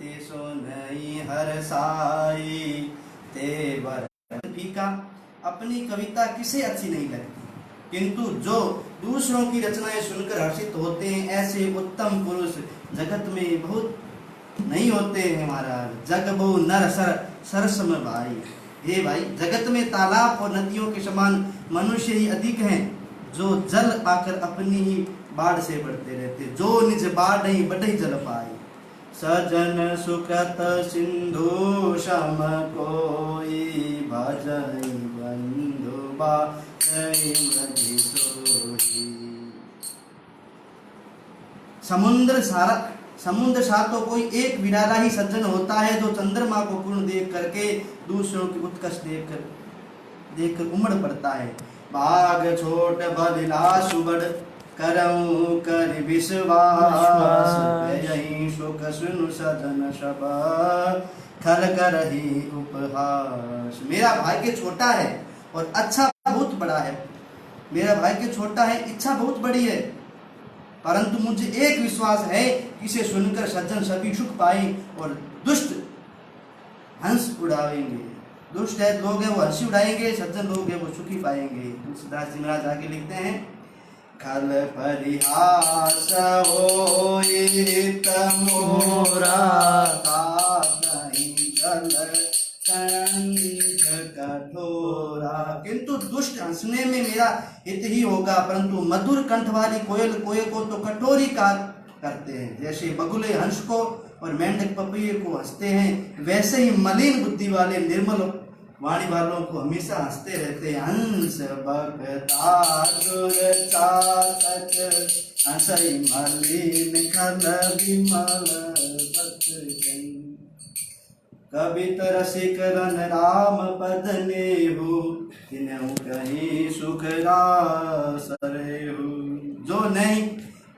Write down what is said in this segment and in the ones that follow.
ते सुनई हरसाई ते वर फीका। अपनी कविता किसे अच्छी नहीं लगती, किंतु जो दूसरों की रचनाएं सुनकर हर्षित होते हैं, ऐसे उत्तम पुरुष जगत में बहुत नहीं होते हैं महाराज। जग बो नर सर सरसम भाई, हे भाई, जगत में तालाब और नदियों के समान मनुष्य ही अधिक हैं, जो जल पाकर अपनी ही बाढ़ से बढ़ते रहते, जो निज बाढ़ नहीं बढ़े जल पाए। सजन सुकृत सिंधु सम कोई, भजई बंधु बाई मधि सोई। समुद्र सा तो कोई एक विराला ही सज्जन होता है, जो चंद्रमा को पूर्ण देख करके दूसरों की उत्कर्ष देखकर उमड़ पड़ता है। बाग छोट बदिला सुबड़ करऊं कर विश्वास, यही सुख सुनु सजन सब खल करही उपहास। मेरा भाग्य छोटा है और अच्छा बहुत बड़ा है, मेरा भाग्य छोटा है, इच्छा बहुत बड़ी है, परंतु मुझे एक विश्वास है कि इसे सुनकर सज्जन सभी सुख पाए और दुष्ट हंस उड़ाएंगे। दुष्ट है लोग हैं वो हंसी उड़ाएंगे, सज्जन लोग हैं वो सुखी पाएंगे। तुलसीदास जी महाराज आगे लिखते हैं, खल परिहास होई तमोरा कठोरा। किंतु दुष्ट हंसने में मेरा हित ही होगा, परंतु मधुर कंठ वाली कोयल को तो कठोर ही करते हैं। जैसे बगुले हंस को और मेंढक पपीहे को हंसते हैं, वैसे ही मलिन बुद्धि वाले निर्मल वाणी वालों को हमेशा हंसते रहते हैं। हंस भगता दुर्चातक हंसई मलिन खल विमल बतन। कवित रसिक रन राम पद नेहु, तिन्हु कहीं सुख रास रेहु। जो नए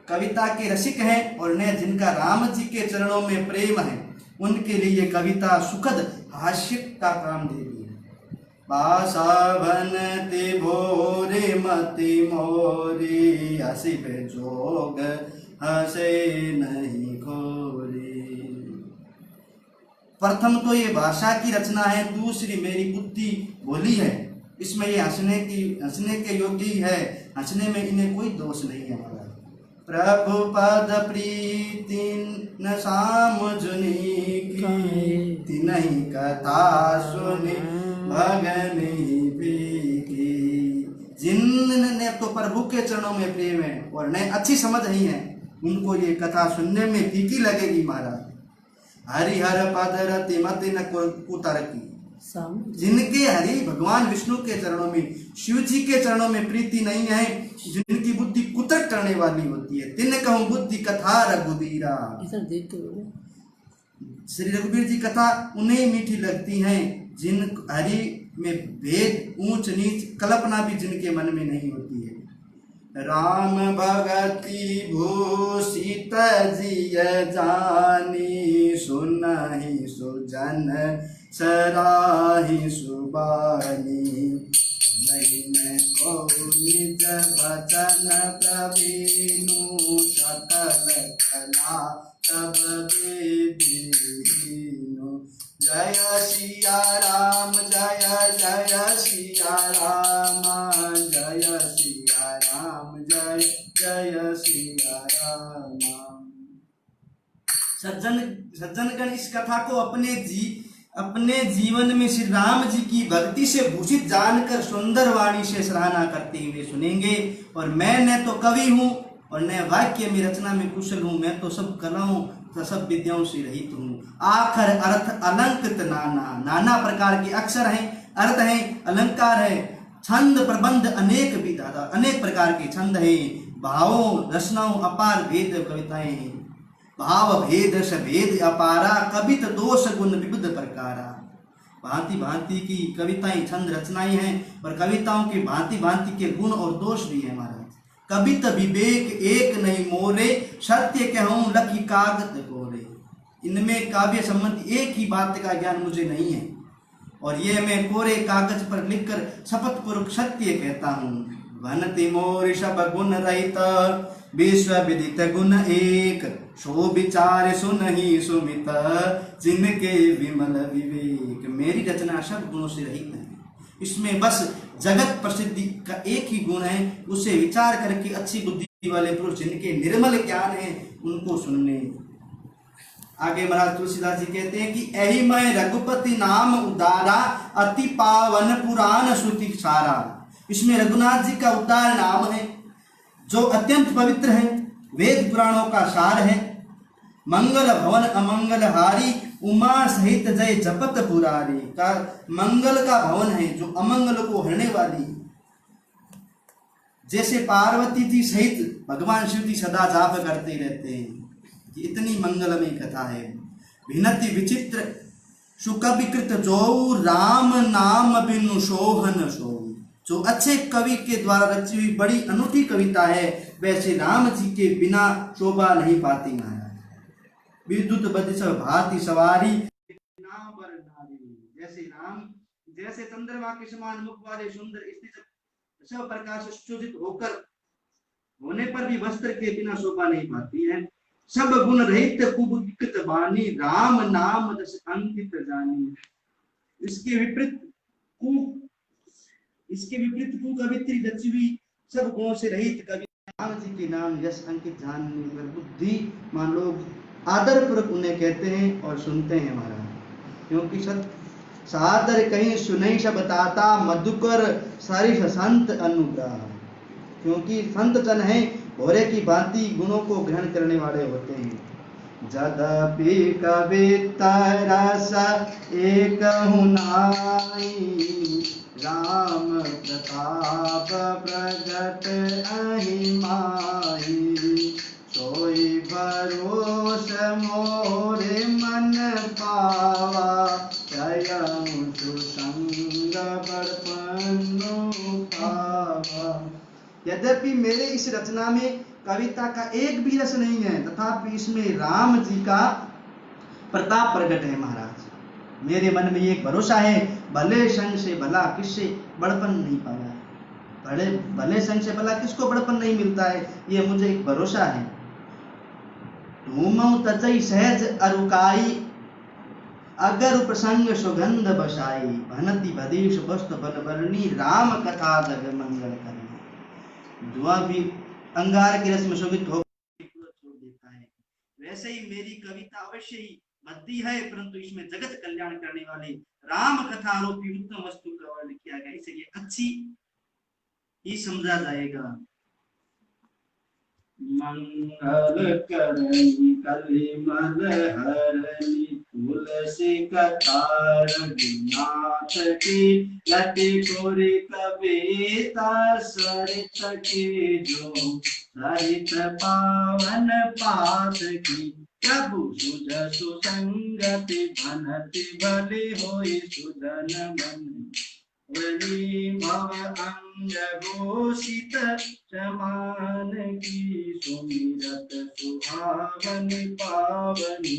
कविता के रसिक हैं और न जिनका राम जी के चरणों में प्रेम है, उनके लिए कविता सुखद हास्य का काम देगी। बासावनति भोरे मति मोरी, हसी पे जोग हंसे नहीं खोरी। प्रथम तो ये भाषा की रचना है, दूसरी मेरी बुद्धि भोली है, इसमें ये हंसने के योग्य ही है, हंसने में इन्हें कोई दोष नहीं है हमारा। प्रभु पद प्रीति न सामुझनी की, तिन्हि कथा सुनि भगनी की। जिनने तो प्रभु के चरणों में प्रेम है और न अच्छी समझ नहीं है, उनको ये कथा सुनने में फीकी लगेगी महाराज। हरिहर पद रति मति न कुतर की, जिनके हरि भगवान विष्णु के चरणों में, शिव जी के चरणों में प्रीति नहीं है, जिनकी बुद्धि कुतर्क करने वाली होती है, तिन्हें कहूं बुद्धि कथा रघुबीरा। श्री रघुबीर जी कथा उन्हें मीठी लगती है, जिन हरि में भेद ऊंच नीच कल्पना भी जिनके मन में नहीं होती है। राम भगति भूषित जिय जानी, सुनहि सुजन सराहि सुबानी। नहीं को निज वचन प्रवीणु, सकल कला तब बेदीनु। जय सिया राम जय जय सिया राम, जय सिया राम जय जय सिया राम। सज्जनगण इस कथा को अपने जीवन में श्री राम जी की भक्ति से भूषित जानकर सुंदर वाणी से सराहना करते हुए सुनेंगे। और मैं न तो कवि हूँ और न वाक्य में रचना में कुशल हूँ, मैं तो सब कलाओं तो सब विद्याओं से रहित हूँ। आखर अर्थ अलंकृत नाना प्रकार के अक्षर हैं, अर्थ हैं, अलंकार है, छंद प्रबंध अनेक विधा, अनेक प्रकार के छंद हैं, भावों रचनाओं अपार भेद कविताएं हैं। भाव भेद भेद अपारा, कवित दोष गुण विविध प्रकारा। भांति भांति की कविताएं छंद रचनाएं हैं और कविताओं के भांति भांति के गुण और दोष भी है महाराज। कवित विवेक एक नहीं मोरे, सत्य कहूं लखी कागत कोरे। इनमें काव्य संबंधी एक ही बात का ज्ञान मुझे नहीं है और ये मैं कोरे कागज पर लिखकर शपथ पूर्वक सत्य कहता हूँ। भनति मोर सब गुण रहित, विश्व विदित गुण एक, सो विचार सुनहि सुमित, जिनके विमल विवेक। मेरी रचना सब गुणों से रहित है, इसमें बस जगत प्रसिद्धि का एक ही गुण है, उसे विचार करके अच्छी बुद्धि वाले पुरुष जिनके निर्मल ज्ञान है उनको सुनने। आगे महाराज तुलसीदास जी कहते हैं कि एहि मैं रघुपति नाम उदारा, अति पावन पुराण श्रुति सारा। इसमें रघुनाथ जी का उदार नाम है जो अत्यंत पवित्र है, वेद पुराणों का सार है। मंगल भवन अमंगल हारी, उमा सहित जय जपत पुरारी। का मंगल का भवन है जो अमंगल को हरने वाली, जैसे पार्वती जी सहित भगवान शिव जी सदा जाप करते रहते हैं। इतनी मंगलमय कथा है। भिन्नति विचित्र सुकविकृत जो, राम नाम बिनु शोभन सो। जो अच्छे कवि के द्वारा रची हुई बड़ी अनूठी कविता है, वैसे राम जी के बिना शोभा नहीं पाती महाराज। विद्युत बदिश भांति सवारी, जैसे राम, जैसे चंद्रमा के समान मुख वाले सुंदर स्त्री सब प्रकाश सुशोभित होकर होने पर भी वस्त्र के बिना शोभा नहीं पाती है। सब गुण रहित कुबुद्धिकृत वाणी, राम नाम दस अंकित जानी। इसके विपरीत कुकवित्री रची हुई सब गुणों से रहित कवि राम जी के नाम यश अंकित जानने पर बुद्धिमान लोग आदर पूर्वक उन्हें कहते हैं और सुनते हैं महाराज। क्योंकि सादर कहीं सुनई सब बताता, मधुकर सरिस संत अनुग्रह। क्योंकि संत जन है भोरे की भांति गुणों को ग्रहण करने वाले होते हैं। जदपि कविता रस एक नाई, राम प्रताप प्रगट अहि माही। सोई भरोस मोरे मन पावा, स्वयं सुसंग बड़पनु पावा। यद्यपि मेरे इस रचना में कविता का एक भी रस नहीं है, तथापि इसमें राम जी का प्रताप प्रकट है महाराज। मेरे मन में एक भरोसा है, भले संग से भला किससे बड़पन नहीं पाया है। भले संग से भला किसको बड़पन नहीं मिलता है, ये मुझे एक भरोसा है। धूमौ तजई सहज अरुकाई, अगर प्रसंग सुगंध बसाई। भनति भदेश वस्त बल बरनी, राम कथा जग मंगल करनी। धुआं भी अंगार के रस में शोभित होकर छोड़ देता है, वैसे ही मेरी कविता अवश्य ही भद्दी है, परंतु इसमें जगत कल्याण करने वाले राम कथा आरोपी उत्तम वस्तु का वर्णन किया गया, इसलिए अच्छी ही समझा जाएगा। मंगल करनी कलिमल हरनी, तुलसी कथा रघुनाथ की। लति कोरी कविता सरित की जो, सरित पावन पात की। प्रभु सुझ सुसंगति, भनति भली होई सुधन मन। वली भव अंग घोषित, समान की सुमिरत सुहावनी पावनी।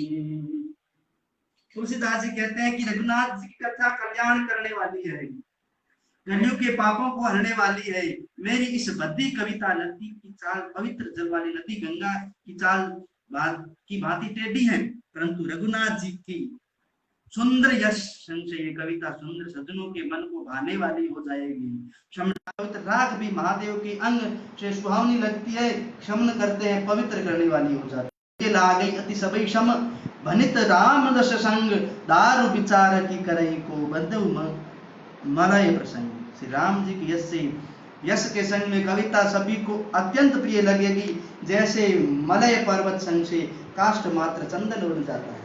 तुलसीदास जी कहते हैं कि रघुनाथ जी की कथा कल्याण करने वाली है, कलियुग के पापों को हरने वाली है। मेरी इस बद्दी कविता नदी की चाल पवित्र जल वाली नदी गंगा की चाल की भांति टेढ़ी है, परंतु रघुनाथ जी की सुंदर यश संचय ये कविता सुंदर सज्जनों के मन को भाने वाली हो जाएगी। पवित्र राग भी महादेव के अंग से सुहावनी लगती है, शमन करते हैं, पवित्र करने वाली हो जाती है। ला गई अति सबई शम, भनित राम दश संग। दारु विचार की करई को, बंधु मलय प्रसंग। श्री राम जी की यश के संग में कविता सभी को अत्यंत प्रिय लगेगी, जैसे मलय पर्वत संग से काष्ठ मात्र चंदन उड़ जाता है।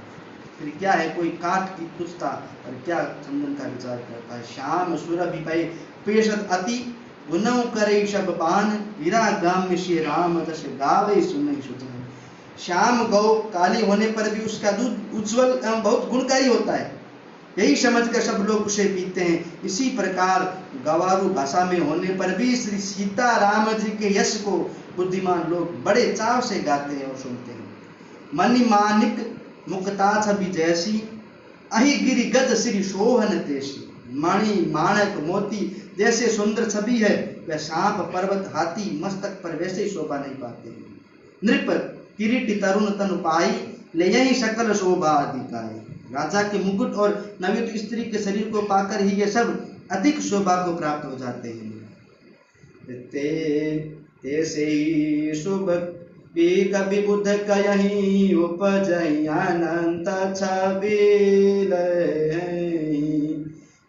फिर क्या है, कोई काठ की तुझता और क्या चंदन का विचार करता है। श्याम सुरभि भय पेशत अति, गुनौ करे शब पान। हीरा गाम श्री राम दश गावे सुनई सुधन। श्याम गौ काली होने पर भी उसका दूध उज्जवल एवं बहुत गुणकारी होता है, यही समझकर सब लोग उसे पीते हैं। इसी प्रकार गवारू भाषा में होने पर भी श्री सीता राम जी के यश को बुद्धिमान लोग बड़े चाव से गाते हैं और सुनते हैं। मणि मानिक मुक्ता छवि जैसी, अहि गिरि गज श्री सोहन तेसी। मणि माणक मोती जैसे सुंदर छवि है, वह सांप पर्वत हाथी मस्तक पर वैसे ही शोभा नहीं पाते हैं। नृप किरीट तरुण तनु पाई, ले यही सकल शोभा अधिकाई। राजा के मुकुट और नवयुक्त स्त्री के शरीर को पाकर ही ये सब अधिक शोभा को प्राप्त हो जाते हैं। ते से ही शुभ भी कभी बुद्ध कहीं उपजई अनंत छबिल,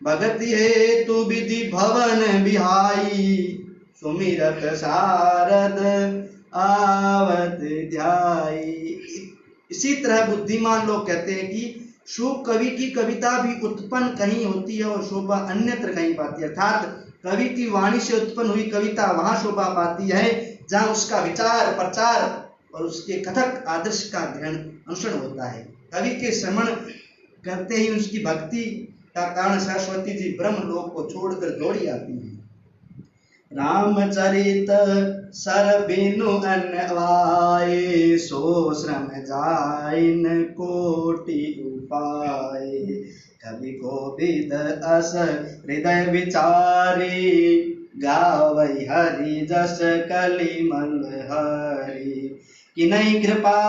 भगति हेतु विधि भवन बिहाई, सुमिरत शारद आवत ध्याई। इसी तरह बुद्धिमान लोग कहते हैं कि शुभ कवि की कविता भी उत्पन्न कहीं होती है और शोभा अन्यत्र कहीं पाती है। अर्थात कवि की वाणी से उत्पन्न हुई कविता वहां शोभा पाती है जहां उसका विचार प्रचार और उसके कथक आदर्श का ग्रहण अनुसरण होता है। कवि के श्रवण करते ही उसकी भक्ति का कारण सरस्वती जी ब्रह्म लोक को छोड़कर दौड़ी आती है। रामचरित सर बिनु अनवाए, सो श्रम जाइन कोटि उपाय, कवि कोविद अस हृदय विचारी, गावै हरि जस कलिमल हरि, किन्हीं कृपा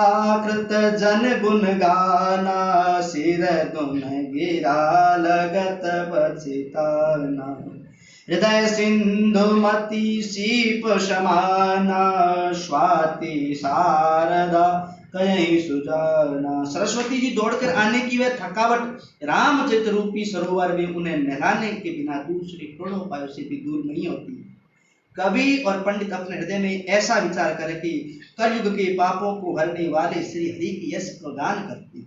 कृत जन गुण गाना, सिर गुण गिरा लगत बचिताना, हृदय सिंधु मति सीप समाना, स्वाति शारदा कहीं सुजाना। सरस्वती जी दौड़कर आने की वह थकावट रामचरित रूपी सरोवर में उन्हें नहलाने के बिना दूसरे करोड़ों उपायों से भी दूर नहीं होती। कवि और पंडित अपने हृदय में ऐसा विचार करें कि कलयुग के पापों को हरने वाले श्री हरि की यश प्रदान करती।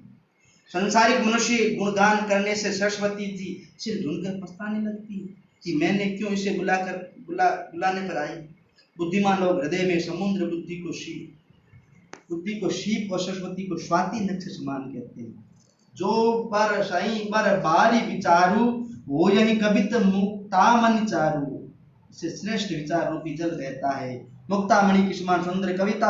संसारिक मनुष्य गुणगान करने से सरस्वती जी सिर ढूंढकर पछताने लगती कि मैंने क्यों इसे बुलाने पर आई। बुद्धिमान लोग हृदय में समुद्र बुद्धि को शीप और सरस्वती को स्वाति नक्ष समान कहते हैं। जो पर सही बर बारी विचारू, वो यही कवित मुक्तामणि चारू। इससे श्रेष्ठ विचार रूपी जल रहता है। मुक्तामणि की समान सुंदर कविता